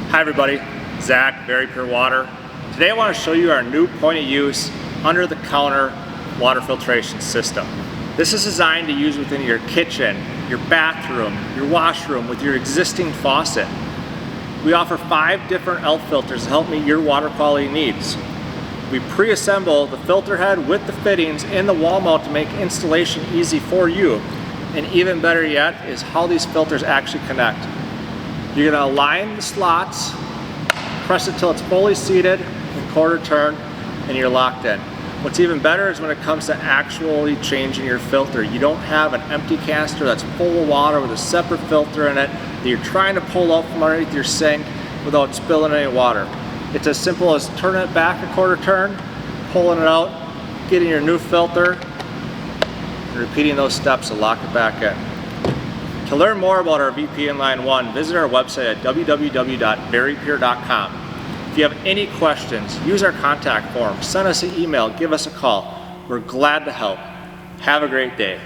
Hi everybody, Zach, VeriPure Water. Today I want to show you our new point of use under the counter water filtration system. This is designed to use within your kitchen, your bathroom, your washroom with your existing faucet. We offer 5 different ELF filters to help meet your water quality needs. We pre-assemble the filter head with the fittings in the wall mount to make installation easy for you. And even better yet is how these filters actually connect. You're going to align the slots, press it till it's fully seated and quarter turn, and you're locked in. What's even better is when it comes to actually changing your filter. You don't have an empty canister that's full of water with a separate filter in it that you're trying to pull out from underneath your sink without spilling any water. It's as simple as turning it back a quarter turn, pulling it out, getting your new filter, and repeating those steps to lock it back in. To learn more about our VP INLINE 1, visit our website at www.veripure.com. If you have any questions, use our contact form, send us an email, give us a call. We're glad to help. Have a great day.